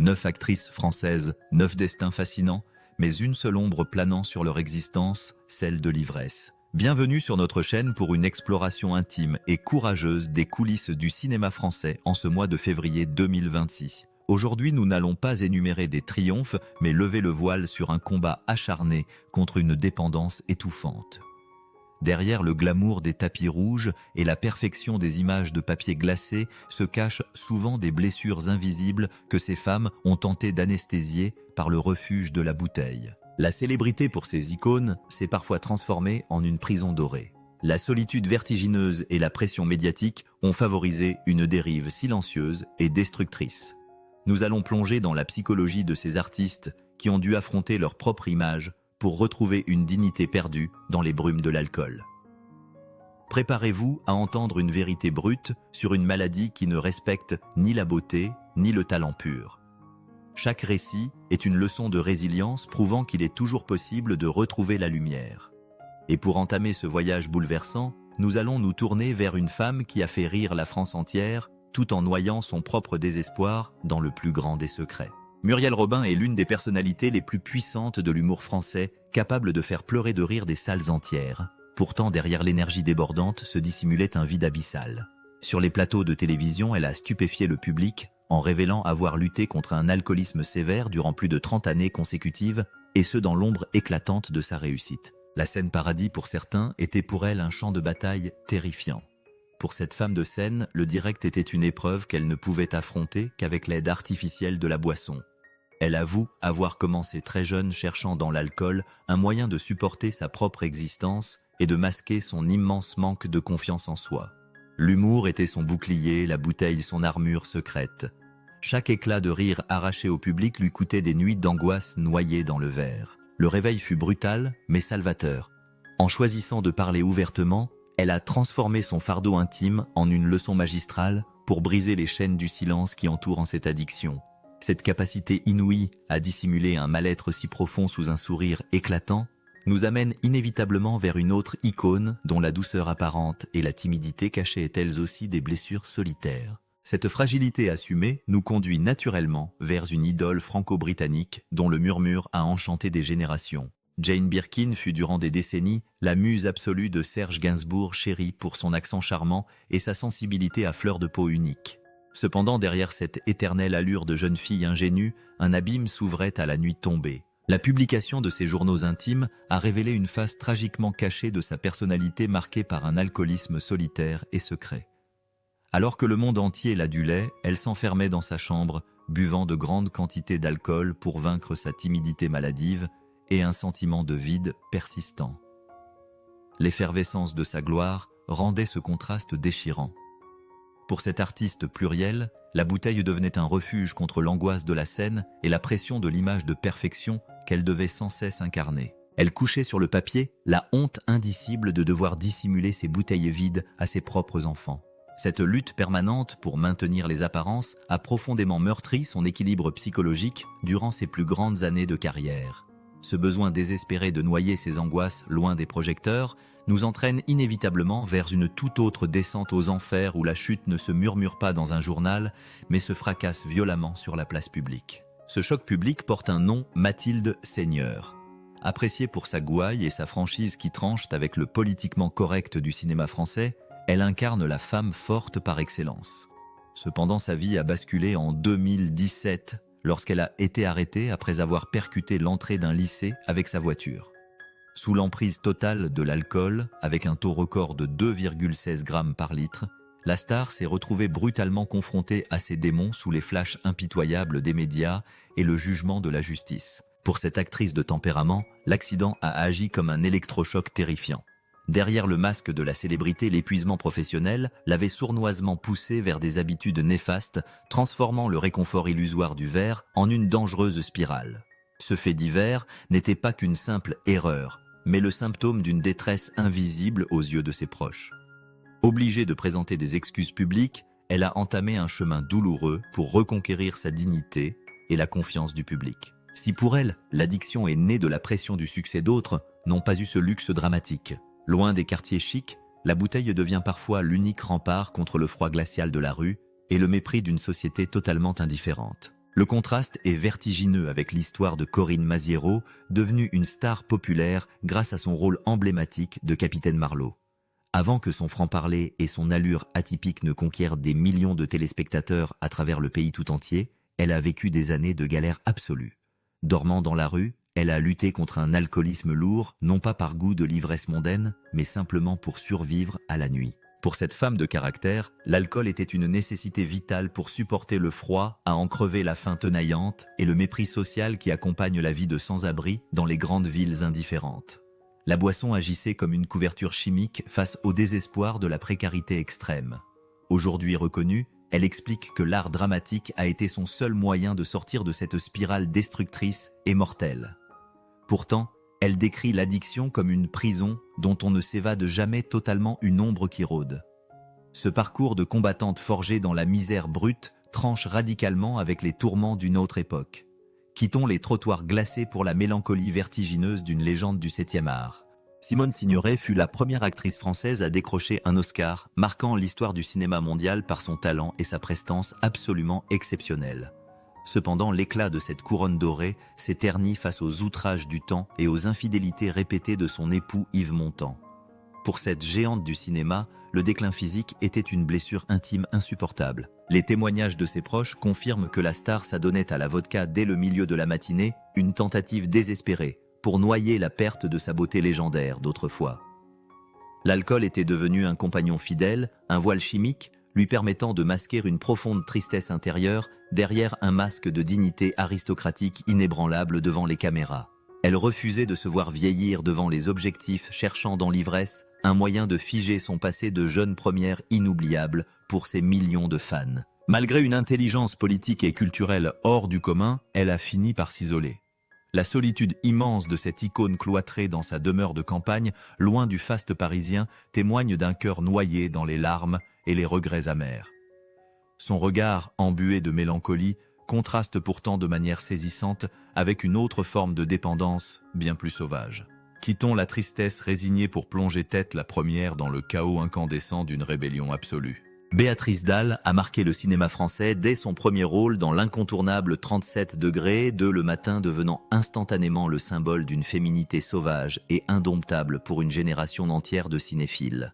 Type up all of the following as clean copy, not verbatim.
9 actrices françaises, 9 destins fascinants, mais une seule ombre planant sur leur existence, celle de l'ivresse. Bienvenue sur notre chaîne pour une exploration intime et courageuse des coulisses du cinéma français en ce mois de février 2026. Aujourd'hui, nous n'allons pas énumérer des triomphes, mais lever le voile sur un combat acharné contre une dépendance étouffante. Derrière le glamour des tapis rouges et la perfection des images de papier glacé se cachent souvent des blessures invisibles que ces femmes ont tenté d'anesthésier par le refuge de la bouteille. La célébrité pour ces icônes s'est parfois transformée en une prison dorée. La solitude vertigineuse et la pression médiatique ont favorisé une dérive silencieuse et destructrice. Nous allons plonger dans la psychologie de ces artistes qui ont dû affronter leur propre image pour retrouver une dignité perdue dans les brumes de l'alcool. Préparez-vous à entendre une vérité brute sur une maladie qui ne respecte ni la beauté, ni le talent pur. Chaque récit est une leçon de résilience prouvant qu'il est toujours possible de retrouver la lumière. Et pour entamer ce voyage bouleversant, nous allons nous tourner vers une femme qui a fait rire la France entière tout en noyant son propre désespoir dans le plus grand des secrets. Muriel Robin est l'une des personnalités les plus puissantes de l'humour français, capable de faire pleurer de rire des salles entières. Pourtant, derrière l'énergie débordante se dissimulait un vide abyssal. Sur les plateaux de télévision, elle a stupéfié le public en révélant avoir lutté contre un alcoolisme sévère durant plus de 30 années consécutives, et ce dans l'ombre éclatante de sa réussite. La scène paradis pour certains était pour elle un champ de bataille terrifiant. Pour cette femme de scène, le direct était une épreuve qu'elle ne pouvait affronter qu'avec l'aide artificielle de la boisson. Elle avoue avoir commencé très jeune cherchant dans l'alcool un moyen de supporter sa propre existence et de masquer son immense manque de confiance en soi. L'humour était son bouclier, la bouteille son armure secrète. Chaque éclat de rire arraché au public lui coûtait des nuits d'angoisse noyées dans le verre. Le réveil fut brutal, mais salvateur. En choisissant de parler ouvertement, elle a transformé son fardeau intime en une leçon magistrale pour briser les chaînes du silence qui entourent cette addiction. Cette capacité inouïe à dissimuler un mal-être si profond sous un sourire éclatant nous amène inévitablement vers une autre icône dont la douceur apparente et la timidité cachaient elles aussi des blessures solitaires. Cette fragilité assumée nous conduit naturellement vers une idole franco-britannique dont le murmure a enchanté des générations. Jane Birkin fut durant des décennies la muse absolue de Serge Gainsbourg, chérie pour son accent charmant et sa sensibilité à fleur de peau unique. Cependant, derrière cette éternelle allure de jeune fille ingénue, un abîme s'ouvrait à la nuit tombée. La publication de ses journaux intimes a révélé une face tragiquement cachée de sa personnalité marquée par un alcoolisme solitaire et secret. Alors que le monde entier l'adulait, elle s'enfermait dans sa chambre, buvant de grandes quantités d'alcool pour vaincre sa timidité maladive et un sentiment de vide persistant. L'effervescence de sa gloire rendait ce contraste déchirant. Pour cette artiste plurielle, la bouteille devenait un refuge contre l'angoisse de la scène et la pression de l'image de perfection qu'elle devait sans cesse incarner. Elle couchait sur le papier la honte indicible de devoir dissimuler ses bouteilles vides à ses propres enfants. Cette lutte permanente pour maintenir les apparences a profondément meurtri son équilibre psychologique durant ses plus grandes années de carrière. Ce besoin désespéré de noyer ses angoisses loin des projecteurs nous entraîne inévitablement vers une toute autre descente aux enfers où la chute ne se murmure pas dans un journal, mais se fracasse violemment sur la place publique. Ce choc public porte un nom, Mathilde Seigneur. Appréciée pour sa gouaille et sa franchise qui tranchent avec le politiquement correct du cinéma français, elle incarne la femme forte par excellence. Cependant, sa vie a basculé en 2017, lorsqu'elle a été arrêtée après avoir percuté l'entrée d'un lycée avec sa voiture. Sous l'emprise totale de l'alcool, avec un taux record de 2,16 grammes par litre, la star s'est retrouvée brutalement confrontée à ses démons sous les flashs impitoyables des médias et le jugement de la justice. Pour cette actrice de tempérament, l'accident a agi comme un électrochoc terrifiant. Derrière le masque de la célébrité, l'épuisement professionnel l'avait sournoisement poussée vers des habitudes néfastes, transformant le réconfort illusoire du verre en une dangereuse spirale. Ce fait divers n'était pas qu'une simple erreur, mais le symptôme d'une détresse invisible aux yeux de ses proches. Obligée de présenter des excuses publiques, elle a entamé un chemin douloureux pour reconquérir sa dignité et la confiance du public. Si pour elle, l'addiction est née de la pression du succès, d'autres n'ont pas eu ce luxe dramatique. Loin des quartiers chics, la bouteille devient parfois l'unique rempart contre le froid glacial de la rue et le mépris d'une société totalement indifférente. Le contraste est vertigineux avec l'histoire de Corinne Maziero, devenue une star populaire grâce à son rôle emblématique de Capitaine Marlowe. Avant que son franc-parler et son allure atypique ne conquièrent des millions de téléspectateurs à travers le pays tout entier, elle a vécu des années de galère absolue. Dormant dans la rue, elle a lutté contre un alcoolisme lourd, non pas par goût de l'ivresse mondaine, mais simplement pour survivre à la nuit. Pour cette femme de caractère, l'alcool était une nécessité vitale pour supporter le froid, à en crever la faim tenaillante et le mépris social qui accompagne la vie de sans-abri dans les grandes villes indifférentes. La boisson agissait comme une couverture chimique face au désespoir de la précarité extrême. Aujourd'hui reconnue, elle explique que l'art dramatique a été son seul moyen de sortir de cette spirale destructrice et mortelle. Pourtant, elle décrit l'addiction comme une prison dont on ne s'évade jamais totalement, une ombre qui rôde. Ce parcours de combattante forgée dans la misère brute tranche radicalement avec les tourments d'une autre époque. Quittons les trottoirs glacés pour la mélancolie vertigineuse d'une légende du 7e art. Simone Signoret fut la première actrice française à décrocher un Oscar, marquant l'histoire du cinéma mondial par son talent et sa prestance absolument exceptionnelle. Cependant, l'éclat de cette couronne dorée s'est terni face aux outrages du temps et aux infidélités répétées de son époux Yves Montand. Pour cette géante du cinéma, le déclin physique était une blessure intime insupportable. Les témoignages de ses proches confirment que la star s'adonnait à la vodka dès le milieu de la matinée, une tentative désespérée pour noyer la perte de sa beauté légendaire d'autrefois. L'alcool était devenu un compagnon fidèle, un voile chimique, lui permettant de masquer une profonde tristesse intérieure derrière un masque de dignité aristocratique inébranlable devant les caméras. Elle refusait de se voir vieillir devant les objectifs, cherchant dans l'ivresse un moyen de figer son passé de jeune première inoubliable pour ses millions de fans. Malgré une intelligence politique et culturelle hors du commun, elle a fini par s'isoler. La solitude immense de cette icône cloîtrée dans sa demeure de campagne, loin du faste parisien, témoigne d'un cœur noyé dans les larmes et les regrets amers. Son regard, embué de mélancolie, contraste pourtant de manière saisissante avec une autre forme de dépendance bien plus sauvage. Quittons la tristesse résignée pour plonger tête la première dans le chaos incandescent d'une rébellion absolue. Béatrice Dalle a marqué le cinéma français dès son premier rôle dans l'incontournable 37 degrés, de Le Matin devenant instantanément le symbole d'une féminité sauvage et indomptable pour une génération entière de cinéphiles.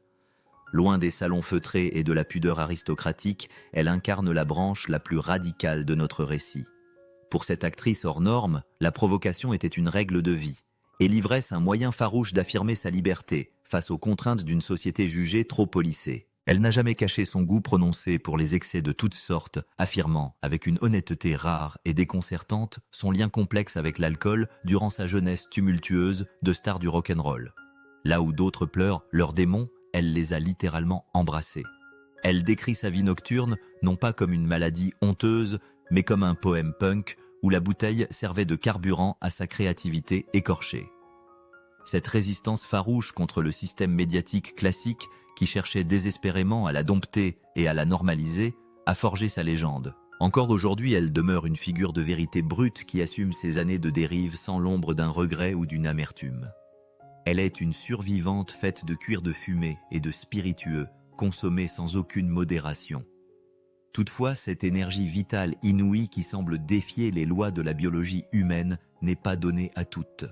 Loin des salons feutrés et de la pudeur aristocratique, elle incarne la branche la plus radicale de notre récit. Pour cette actrice hors norme, la provocation était une règle de vie, et l'ivresse un moyen farouche d'affirmer sa liberté face aux contraintes d'une société jugée trop policée. Elle n'a jamais caché son goût prononcé pour les excès de toutes sortes, affirmant, avec une honnêteté rare et déconcertante, son lien complexe avec l'alcool durant sa jeunesse tumultueuse de star du rock'n'roll. Là où d'autres pleurent leurs démons, elle les a littéralement embrassés. Elle décrit sa vie nocturne non pas comme une maladie honteuse, mais comme un poème punk où la bouteille servait de carburant à sa créativité écorchée. Cette résistance farouche contre le système médiatique classique qui cherchait désespérément à la dompter et à la normaliser, a forgé sa légende. Encore aujourd'hui, elle demeure une figure de vérité brute qui assume ses années de dérive sans l'ombre d'un regret ou d'une amertume. Elle est une survivante faite de cuir de fumée et de spiritueux, consommés sans aucune modération. Toutefois, cette énergie vitale inouïe qui semble défier les lois de la biologie humaine n'est pas donnée à toutes.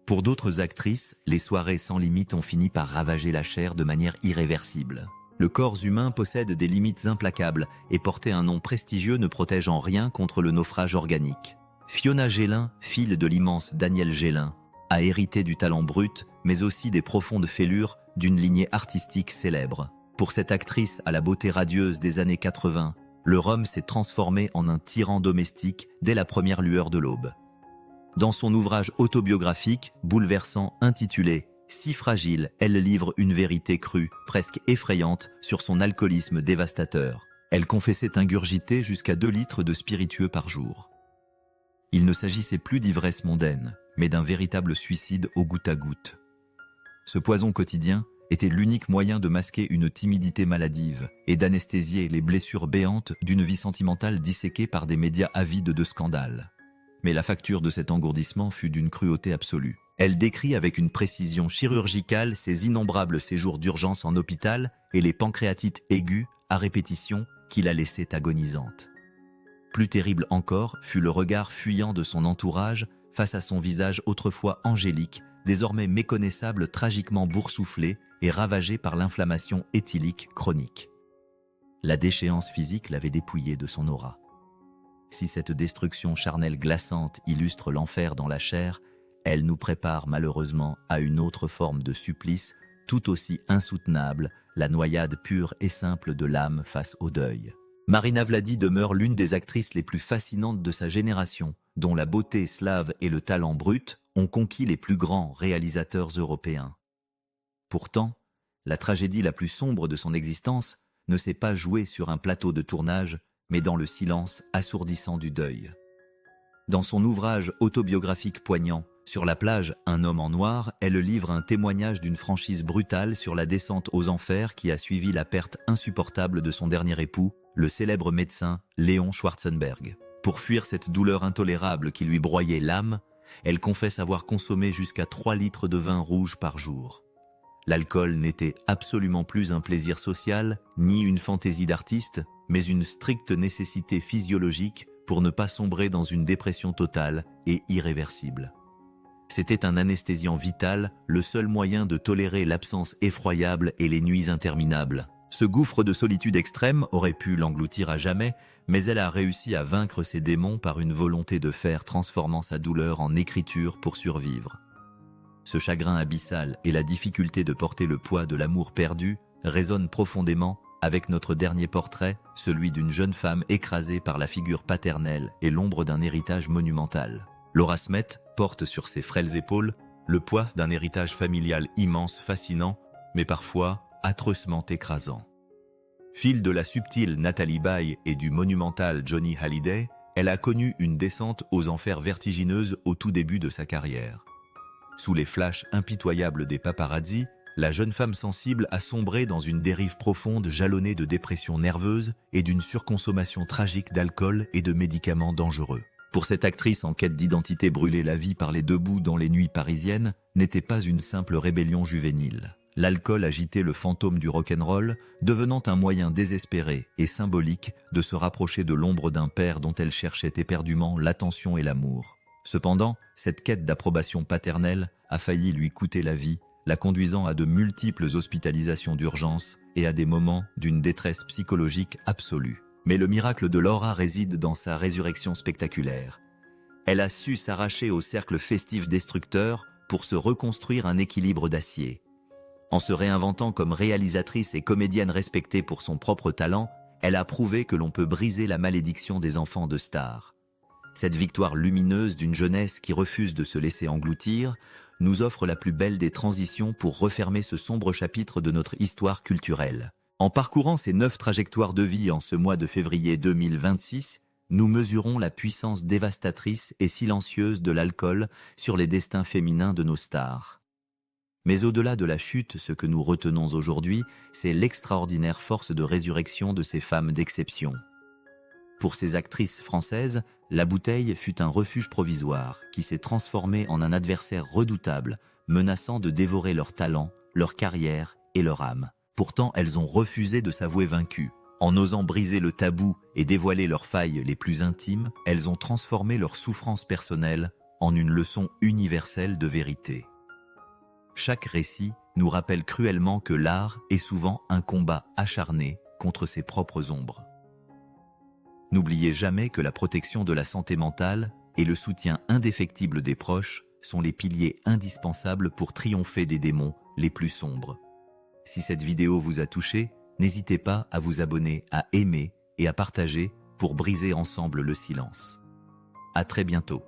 Pour d'autres actrices, les soirées sans limite ont fini par ravager la chair de manière irréversible. Le corps humain possède des limites implacables et porter un nom prestigieux ne protège en rien contre le naufrage organique. Fiona Gélin, fille de l'immense Daniel Gélin, a hérité du talent brut, mais aussi des profondes fêlures d'une lignée artistique célèbre. Pour cette actrice à la beauté radieuse des années 80, le rhum s'est transformé en un tyran domestique dès la première lueur de l'aube. Dans son ouvrage autobiographique, bouleversant, intitulé « Si fragile », elle livre une vérité crue, presque effrayante, sur son alcoolisme dévastateur. Elle confessait ingurgiter jusqu'à 2 litres de spiritueux par jour. Il ne s'agissait plus d'ivresse mondaine, mais d'un véritable suicide au goutte à goutte. Ce poison quotidien était l'unique moyen de masquer une timidité maladive et d'anesthésier les blessures béantes d'une vie sentimentale disséquée par des médias avides de scandales. Mais la facture de cet engourdissement fut d'une cruauté absolue. Elle décrit avec une précision chirurgicale ses innombrables séjours d'urgence en hôpital et les pancréatites aiguës, à répétition, qui la laissaient agonisante. Plus terrible encore fut le regard fuyant de son entourage face à son visage autrefois angélique, désormais méconnaissable, tragiquement boursouflé et ravagé par l'inflammation éthylique chronique. La déchéance physique l'avait dépouillé de son aura. Si cette destruction charnelle glaçante illustre l'enfer dans la chair, elle nous prépare malheureusement à une autre forme de supplice tout aussi insoutenable, la noyade pure et simple de l'âme face au deuil. Marina Vladi demeure l'une des actrices les plus fascinantes de sa génération, dont la beauté slave et le talent brut ont conquis les plus grands réalisateurs européens. Pourtant, la tragédie la plus sombre de son existence ne s'est pas jouée sur un plateau de tournage, mais dans le silence assourdissant du deuil. Dans son ouvrage autobiographique poignant, Sur la plage, un homme en noir, elle livre un témoignage d'une franchise brutale sur la descente aux enfers qui a suivi la perte insupportable de son dernier époux, le célèbre médecin Léon Schwarzenberg. Pour fuir cette douleur intolérable qui lui broyait l'âme, elle confesse avoir consommé jusqu'à 3 litres de vin rouge par jour. L'alcool n'était absolument plus un plaisir social, ni une fantaisie d'artiste, mais une stricte nécessité physiologique pour ne pas sombrer dans une dépression totale et irréversible. C'était un anesthésiant vital, le seul moyen de tolérer l'absence effroyable et les nuits interminables. Ce gouffre de solitude extrême aurait pu l'engloutir à jamais, mais elle a réussi à vaincre ses démons par une volonté de fer transformant sa douleur en écriture pour survivre. Ce chagrin abyssal et la difficulté de porter le poids de l'amour perdu résonnent profondément avec notre dernier portrait, celui d'une jeune femme écrasée par la figure paternelle et l'ombre d'un héritage monumental. Laura Smet porte sur ses frêles épaules le poids d'un héritage familial immense, fascinant, mais parfois atrocement écrasant. Fille de la subtile Nathalie Baye et du monumental Johnny Hallyday, elle a connu une descente aux enfers vertigineuse au tout début de sa carrière. Sous les flashs impitoyables des paparazzi, la jeune femme sensible a sombré dans une dérive profonde jalonnée de dépression nerveuse et d'une surconsommation tragique d'alcool et de médicaments dangereux. Pour cette actrice en quête d'identité brûlée la vie par les deux bouts dans les nuits parisiennes n'était pas une simple rébellion juvénile. L'alcool agitait le fantôme du rock'n'roll, devenant un moyen désespéré et symbolique de se rapprocher de l'ombre d'un père dont elle cherchait éperdument l'attention et l'amour. Cependant, cette quête d'approbation paternelle a failli lui coûter la vie, la conduisant à de multiples hospitalisations d'urgence et à des moments d'une détresse psychologique absolue. Mais le miracle de Laura réside dans sa résurrection spectaculaire. Elle a su s'arracher au cercle festif destructeur pour se reconstruire un équilibre d'acier. En se réinventant comme réalisatrice et comédienne respectée pour son propre talent, elle a prouvé que l'on peut briser la malédiction des enfants de stars. Cette victoire lumineuse d'une jeunesse qui refuse de se laisser engloutir nous offre la plus belle des transitions pour refermer ce sombre chapitre de notre histoire culturelle. En parcourant ces 9 trajectoires de vie en ce mois de février 2026, nous mesurons la puissance dévastatrice et silencieuse de l'alcool sur les destins féminins de nos stars. Mais au-delà de la chute, ce que nous retenons aujourd'hui, c'est l'extraordinaire force de résurrection de ces femmes d'exception. Pour ces actrices françaises, la bouteille fut un refuge provisoire qui s'est transformé en un adversaire redoutable, menaçant de dévorer leur talent, leur carrière et leur âme. Pourtant, elles ont refusé de s'avouer vaincues. En osant briser le tabou et dévoiler leurs failles les plus intimes, elles ont transformé leur souffrance personnelle en une leçon universelle de vérité. Chaque récit nous rappelle cruellement que l'art est souvent un combat acharné contre ses propres ombres. N'oubliez jamais que la protection de la santé mentale et le soutien indéfectible des proches sont les piliers indispensables pour triompher des démons les plus sombres. Si cette vidéo vous a touché, n'hésitez pas à vous abonner, à aimer et à partager pour briser ensemble le silence. À très bientôt.